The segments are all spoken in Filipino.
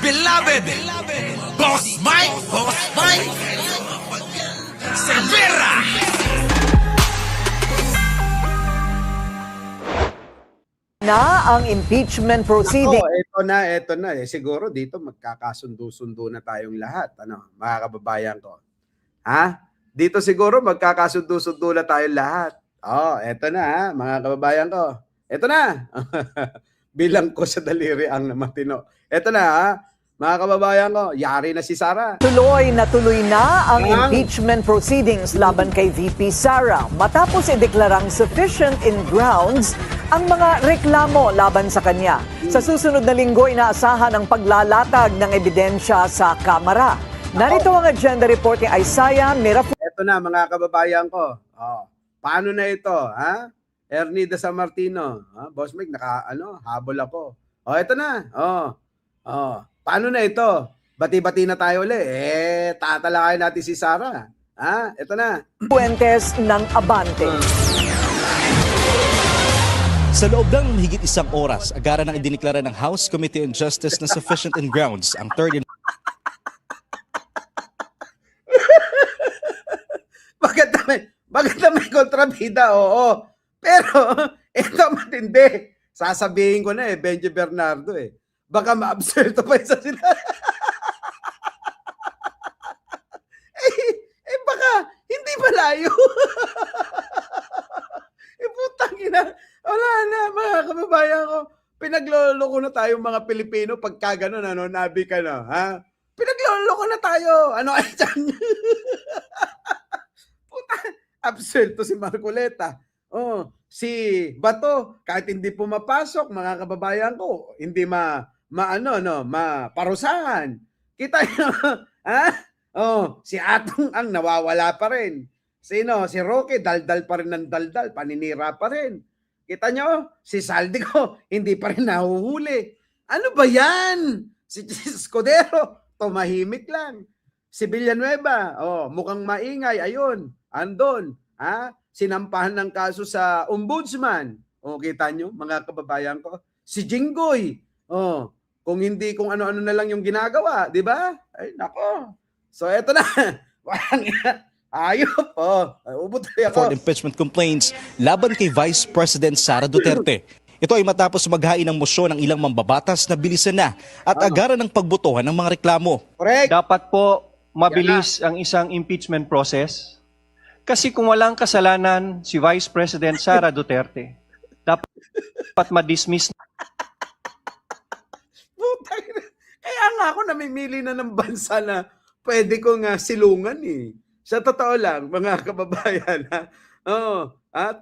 beloved Boss Mike Cervera. Na ang impeachment proceeding. Ito na. Siguro dito magkakasundo-sundo na tayong lahat. Mga kababayan ko. Ha? Dito siguro magkakasundo-sundo na tayong lahat. Ito na mga kababayan ko. Ito na. Bilang ko sa daliri ang matino. Ito na mga kababayan ko. Yari na si Sara. Tuloy na ang impeachment proceedings laban kay VP Sara matapos ideklarang sufficient in grounds ang mga reklamo laban sa kanya. Sa susunod na linggo, inaasahan ang paglalatag ng ebidensya sa Kamara. Narito ang agenda report ni Isaiah Mirafu. Ito na mga kababayan ko. Paano na ito? Ha? Ernie de San Martino. Boss Mike, habol ako. Ito na. Paano na ito? Bati-bati na tayo ulit. Tatalakayin natin si Sara. Ito na. Puentes ng Abante. Sa loob ng higit isang oras, agara nang idiniklara ng House Committee on Justice na sufficient in grounds ang third and Bakit na may kontrabida? Oo. Pero, ito matindi. Sasabihin ko na Benji Bernardo Baka ma-absuelto pa isa sila. Baka hindi malayo. Putang ina. Wala na, mga kababayan ko. Pinagloloko na tayong mga Pilipino pagka gano'n, nabi ka na, ha? Pinagloloko na tayo. Ano ay dyan? Absuelto si Marcoleta. Si Bato, kahit hindi pumapasok, mga kababayan ko, hindi maparusahan. Kita nyo, ha? Si Atong ang nawawala pa rin. Sino? Si Roque, daldal pa rin ng daldal, paninira pa rin. Kita nyo, si Saldico, hindi pa rin nahuhuli. Ano ba yan? Si Escudero, tumahimik lang. Si Villanueva, mukhang maingay, ayun, andon. Sinampahan ng kaso sa ombudsman. Kita nyo, mga kababayan ko. Si Jinggoy, kung ano-ano na lang yung ginagawa, di ba? Ay, nako. So, eto na. Ayop, ubutoy ako. for impeachment complaints laban kay Vice President Sara Duterte. Ito ay matapos maghain ng mosyon ng ilang mambabatas na bilisan na at agaran ng pagbotohan ng mga reklamo. Correct. Dapat po mabilis ang isang impeachment process. Kasi kung walang kasalanan si Vice President Sara Duterte, dapat ma-dismiss. Kaya nga ako namimili na ng bansa na pwede kong silungan Sa totoo lang, mga kababayan,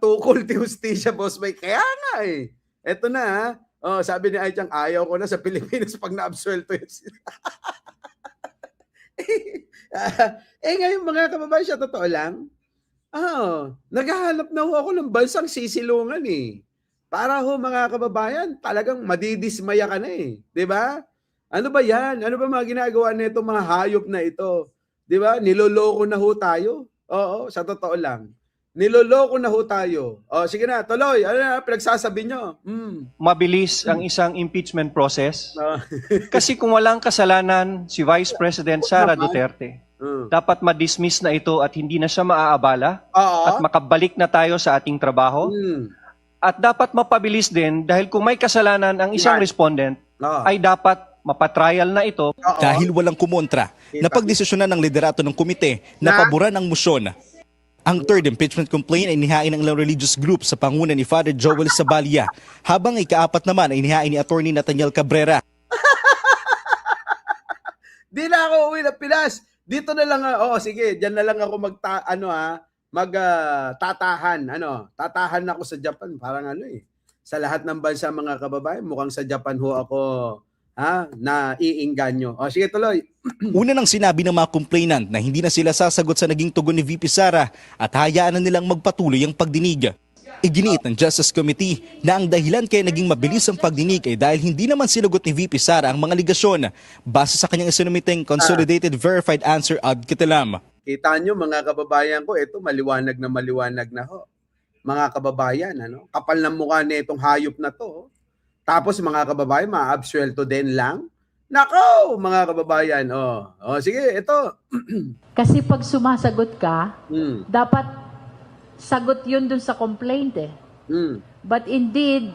tukol ti hustisya, Boss Mike. Kaya nga Eto na, sabi ni Aichang, ayaw ko na sa Pilipinas pag na-absuelto yun sila. Ngayon mga kababayan, sa totoo lang, naghahanap na ako ng bansang sisilungan Para mga kababayan, talagang madidismaya ka na Di ba? Ano ba yan? Ano ba mga ginagawa nito mga hayop na ito? Di ba? Niloloko na ho tayo. Oo, sa totoo lang. Niloloko na ho tayo. Sige na, tuloy. Ano na pinagsasabi nyo? Mabilis ang isang impeachment process. Kasi kung walang kasalanan si Vice President Sara Duterte, dapat ma-dismiss na ito at hindi na siya maaabala at makabalik na tayo sa ating trabaho. At dapat mapabilis din dahil kung may kasalanan ang isang respondent, ay dapat mapatrial na ito. Dahil walang kumontra, napagdesisyonan ng liderato ng komite na paboran ang mosyon. Ang third impeachment complaint ay inihain ng ilang religious group sa pangunan ni Father Joel Sabalia, habang ikaapat naman ay inihain ni Attorney Nathaniel Cabrera. Di na ako uwi na Pinas. Dito na lang sige, diyan na lang ako tatahan. Tatahan ako sa Japan, parang Sa lahat ng bansa mga kababayan, mukhang sa Japan ho ako na iinganyo. Sige, tuloy. Una nang sinabi ng mga complainant na hindi na sila sasagot sa naging tugon ni VP Sara at hayaan na nilang magpatuloy ang pagdinig. Iginiit ng Justice Committee na ang dahilan kaya naging mabilis ang pagdinig ay dahil hindi naman sinagot ni VP Sara ang mga aligasyon base sa kanyang isinumiteng Consolidated Verified Answer ad Kitelam. Kita nyo mga kababayan ko, ito maliwanag na ho. Mga kababayan, kapal ng mukha na itong hayop na to. Tapos mga kababayan, ma-absuelto din lang Nako, mga kababayan. Sige, ito. Kasi pag sumasagot ka, Mm. dapat sagot yun dun sa complaint eh. Mm. But indeed,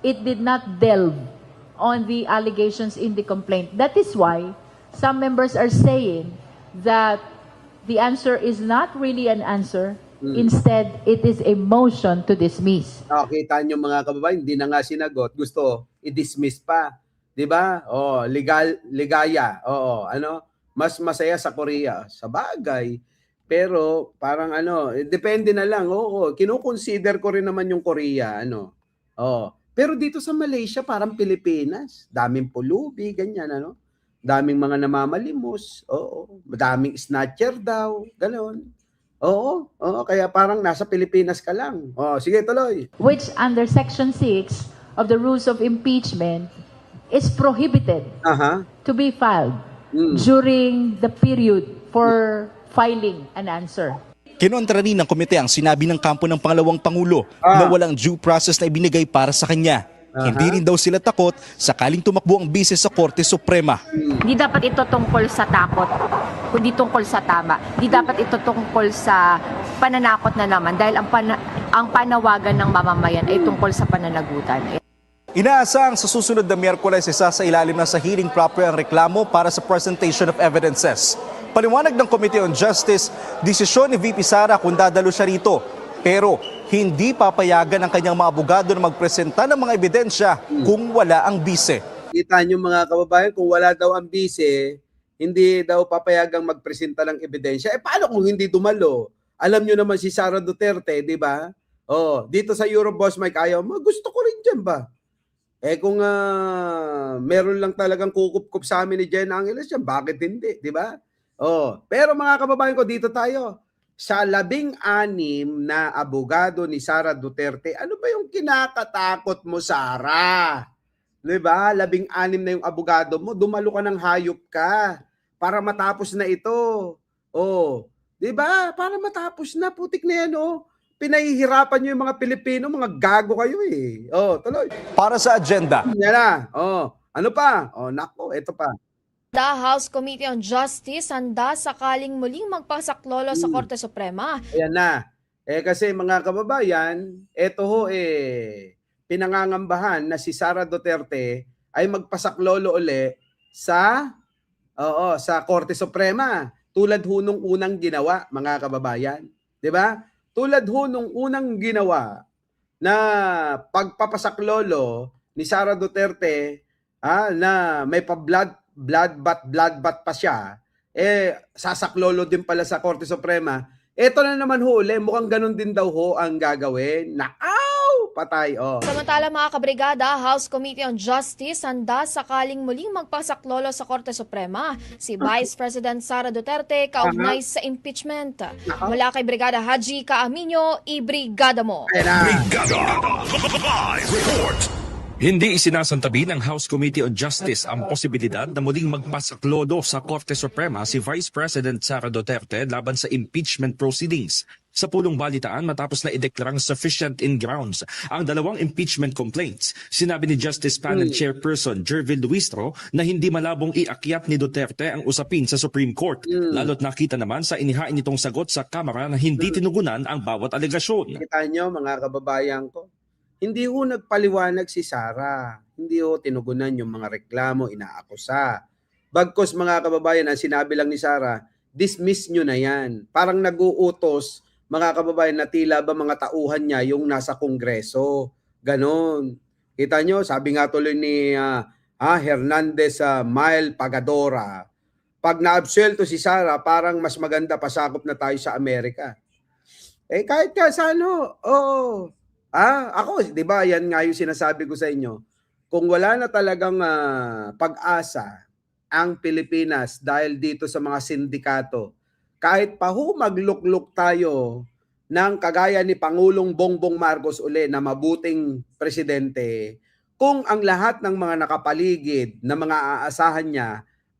it did not delve on the allegations in the complaint. That is why some members are saying that the answer is not really an answer. Instead, it is a motion to dismiss. Kita nyo mga kababayan, hindi na nga sinagot. Gusto i-dismiss pa. 'Di ba? Ligaya. Mas masaya sa Korea. Sa bagay. Pero parang depende na lang. Kino-consider ko rin naman yung Korea, Pero dito sa Malaysia parang Pilipinas. Daming pulubi, ganyan, Daming mga namamalimos. Madaming snatcher daw, ganoon. Kaya parang nasa Pilipinas ka lang. Sige, tuloy. Which under Section 6 of the Rules of Impeachment is prohibited to be filed during the period for filing an answer. Kinontra rin ng komite ang sinabi ng kampo ng pangalawang Pangulo na walang due process na ibinigay para sa kanya. Hindi rin daw sila takot sakaling tumakbo ang bise sa Korte Suprema. Hindi dapat ito tungkol sa takot, kundi tungkol sa tama. Hindi dapat ito tungkol sa pananakot na naman dahil ang panawagan ng mamamayan ay tungkol sa pananagutan. Inaasang sa susunod na Miyerkules isa sa ilalim na sa hearing proper ang reklamo para sa presentation of evidences. Paliwanag ng Committee on Justice, desisyon ni VP Sara kung dadalo siya rito. Pero hindi papayagan ang kanyang mga abogado na magpresenta ng mga ebidensya kung wala ang bise. Kita nyo mga kababayan, kung wala daw ang bise, hindi daw papayagang magpresenta ng ebidensya. Paano kung hindi dumalo? Alam nyo naman si Sara Duterte, di ba? Dito sa Euroboss Mike, ayaw mo, gusto ko rin dyan ba? Kung meron lang talagang kukup-kup sa amin ni Jen Angeles yan, bakit hindi, di ba? Pero mga kababayan ko, dito tayo. Sa 16 na abogado ni Sara Duterte, ano ba yung kinakatakot mo, Sara? Di ba? 16 na yung abogado mo, dumalo ka ng hayop ka para matapos na ito. Di ba? Para matapos na, putik na yan, Pinahihirapan nyo yung mga Pilipino, mga gago kayo eh. Tuloy. Para sa agenda. Yan na. Ano pa? Nako, ito pa. The House Committee on Justice handa sakaling muling magpasaklolo sa Korte Suprema. Ayan na. Kasi mga kababayan, ito pinangangambahan na si Sara Duterte ay magpasaklolo uli sa Korte Suprema. Tulad ho nung unang ginawa, mga kababayan. 'Di ba? Tulad ho nung unang ginawa na pagpapasaklolo ni Sara Duterte na may bloodbath pa siya, sasaklolo din pala sa Korte Suprema. Ito na naman ho uli, mukhang ganun din daw ho ang gagawin. Patay. Samantala mga kabrigada, House Committee on Justice handa sakaling muling magpasaklolo sa Korte Suprema si Vice President Sara Duterte kaugnay sa impeachment. Mula kay Brigada Haji Caaminyo, i-brigada mo. Brigada Live Report. Hindi isinasantabi ng House Committee on Justice ang posibilidad na muling magpasaklolo sa Korte Suprema si Vice President Sara Duterte laban sa impeachment proceedings. Sa pulong balitaan matapos na ideklarang sufficient in grounds ang dalawang impeachment complaints, sinabi ni Justice Panel Chairperson Jervil Luistro na hindi malabong iakyat ni Duterte ang usapin sa Supreme Court, lalo't nakita naman sa inihain nitong sagot sa Kamara na hindi tinugunan ang bawat alegasyon. Kita nyo mga kababayan ko, hindi ho nagpaliwanag si Sara. Hindi ho tinugunan yung mga reklamo, inaakusa. Bagkos mga kababayan, ang sinabi lang ni Sara, dismiss nyo na yan. Parang nag-uutos, mga kababayan, na tila ba mga tauhan niya yung nasa Kongreso. Ganon. Kita nyo, sabi nga tuloy ni Hernandez Mael Pagadora, pag naabsuelto si Sara, parang mas maganda pasakop na tayo sa Amerika. Kahit ka sa ako, di ba, yan nga yung sinasabi ko sa inyo. Kung wala na talagang pag-asa ang Pilipinas dahil dito sa mga sindikato, kahit pa ho maglukluk tayo ng kagaya ni Pangulong Bongbong Marcos uli na mabuting presidente, kung ang lahat ng mga nakapaligid na mga aasahan niya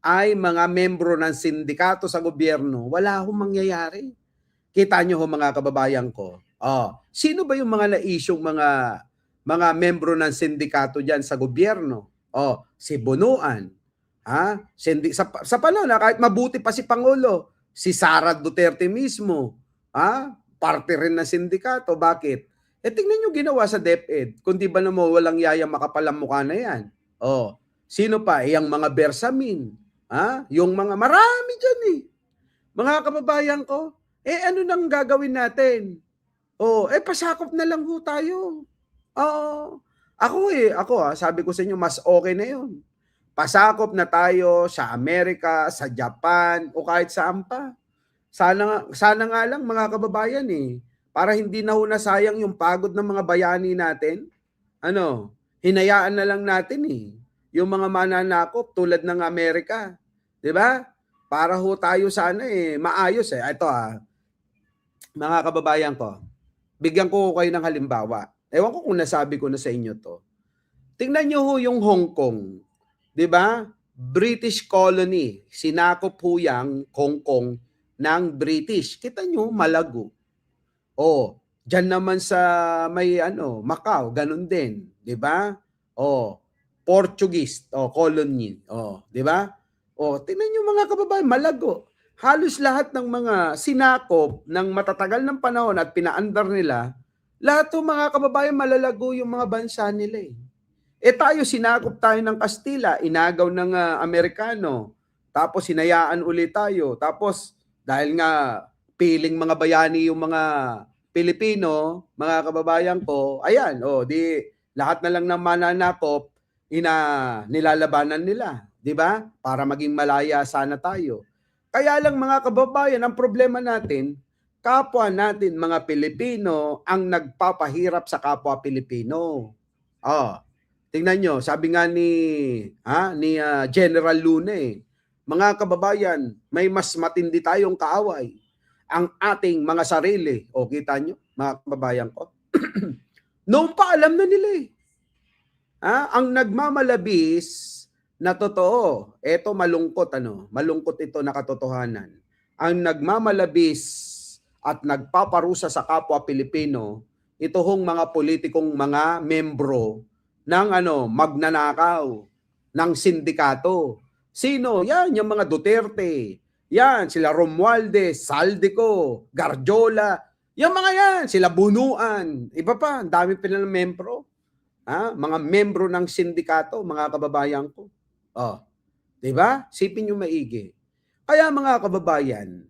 ay mga membro ng sindikato sa gobyerno, wala hong mangyayari. Kita nyo ho mga kababayan ko. Sino ba yung mga na-isyong mga membro ng sindikato diyan sa gobyerno? Si Bunuan, Sa panahon na kahit mabuti pa si Pangulo, si Sara Duterte mismo, parte rin ng sindikato. Bakit? Tingnan nyo ginawa sa DepEd. Kung di ba naman walang yaya makapalang mukha na yan. Sino pa? Yung mga Bersamin. Yung mga marami dyan eh. Mga kababayan ko, ano nang gagawin natin? Pasakop na lang ho tayo. Ako sabi ko sa inyo, mas okay na yun. Pasakop na tayo sa Amerika, sa Japan, o kahit saan pa. Sana nga lang mga kababayan para hindi na nasayang yung pagod ng mga bayani natin. Hinayaan na lang natin yung mga mananakop tulad ng Amerika. 'Di ba? Para ho tayo sana maayos Ito mga kababayan ko. Bigyan ko kayo ng halimbawa. Ewan ko kung nasabi ko na sa inyo to. Tingnan niyo ho yung Hong Kong. 'Di ba? British colony. Sinakop ho yang Hong Kong ng British. Kita nyo, malago. Diyan naman sa may Macau, ganun din, 'di ba? Portuguese, colony, 'di ba? Tingnan niyo mga kababayan, malago. Halos lahat ng mga sinakop ng matatagal ng panahon at pinaandar nila, lahat ng mga kababayan malalago yung mga bansa nila tayo sinakop tayo ng Kastila, inagaw ng Amerikano, tapos hinayaan ulit tayo. Tapos dahil nga piling mga bayani yung mga Pilipino, mga kababayan ko, ayan, di lahat na lang ng mananakop nilalabanan nila, 'di ba? Para maging malaya sana tayo. Kaya lang mga kababayan, ang problema natin, kapwa natin mga Pilipino ang nagpapahirap sa kapwa Pilipino. Tingnan nyo, sabi nga ni General Luna mga kababayan, may mas matindi tayong kaaway. Ang ating mga sarili. Kita nyo, mga kababayan ko. Noon pa alam na nila ang nagmamalabis na totoo. Ito malungkot malungkot ito na katotohanan. Ang nagmamalabis at nagpaparusa sa kapwa Pilipino, ito hong mga politikong mga membro ng magnanakaw ng sindikato. Sino? Yan, yung mga Duterte. Yan, sila Romualdez, Saldico, Garjola. Yung mga yan, sila Bunuan. Iba pa, ang dami pa ng membro. Mga membro ng sindikato, mga kababayan ko. Diba? Sipin nyo maigi. Kaya mga kababayan,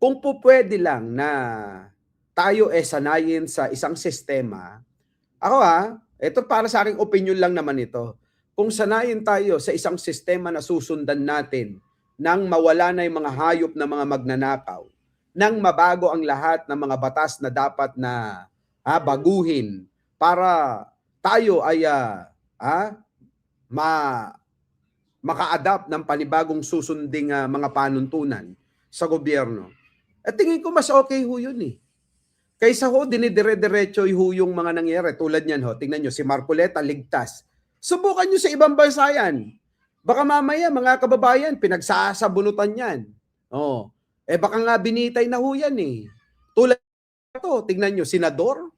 kung po pwede lang na tayo sanayin sa isang sistema, ako ito para sa aking opinion lang naman ito. Kung sanayin tayo sa isang sistema na susundan natin nang mawala na yung mga hayop na mga magnanakaw, nang mabago ang lahat ng mga batas na dapat na baguhin para tayo ay maka-adapt ng panibagong susunding mga panuntunan sa gobyerno. At tingin ko mas okay ho yun Kaysa dinidire-diretso yung mga nangyari. Tulad niyan tingnan nyo, si Marcoleta ligtas. Subukan nyo sa ibang bansa yan. Baka mamaya, mga kababayan, pinagsasabunutan yan. Baka nga binitay na ho yan Tulad ito, tingnan nyo, senador,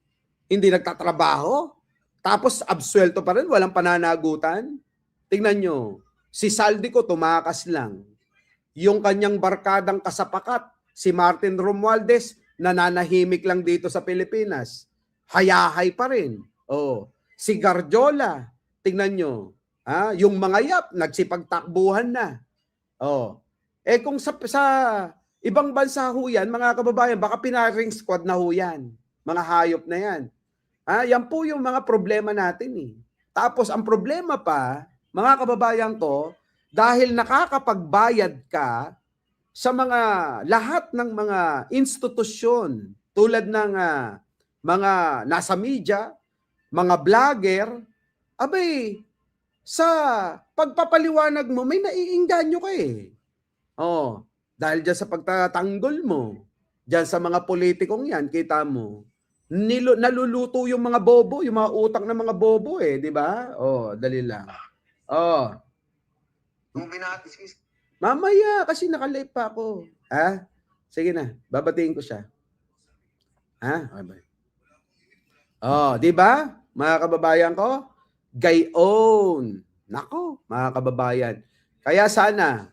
hindi nagtatrabaho, tapos absuelto pa rin, walang pananagutan. Tingnan nyo, si Saldico tumakas lang. Yung kanyang barkadang kasapakat, si Martin Romualdez, nananahimik lang dito sa Pilipinas. Hayahay pa rin. Si Garjola, tingnan nyo, yung mga yap, nagsipagtakbuhan na. Kung sa ibang bansa ho yan, mga kababayan, baka pinaring squad na ho yan. Mga hayop na yan. Yan po yung mga problema natin Tapos ang problema pa, mga kababayan ko, dahil nakakapagbayad ka sa mga lahat ng mga institusyon tulad ng mga nasa media, mga vlogger, sa pagpapaliwanag mo, may naiinganyo ka dahil dyan sa pagtatanggol mo, dyan sa mga politikong yan, kita mo, naluluto yung mga bobo, yung mga utak ng mga bobo di ba? Dali lang. Mamaya, kasi nakalive pa ako. Sige na, babatiin ko siya. Di ba? Mga kababayan ko, gayon. Nako, mga kababayan. Kaya sana,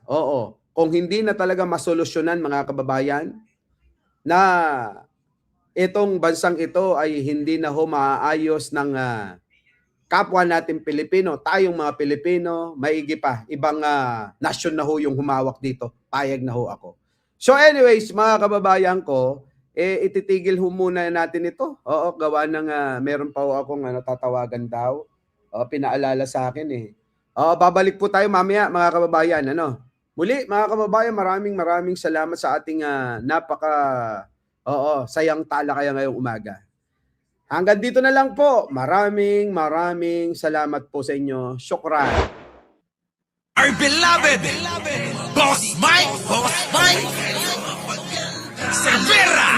kung hindi na talaga masolusyonan mga kababayan, na itong bansang ito ay hindi na ho maaayos ng kapwa natin Pilipino, tayong mga Pilipino, maigi pa, ibang nasyon na ho yung humawak dito. Payag na ho ako. So anyways, mga kababayan ko, ititigil ho muna natin ito. Gawa ng meron pa ho akong tatawagan daw. Pinaalala sa akin eh. Babalik po tayo mamaya mga kababayan. Muli mga kababayan, maraming salamat sa ating sayang talakayan ngayong umaga. Hanggang dito na lang po. Maraming salamat po sa inyo. Syukran. Our beloved Boss Mike Severa.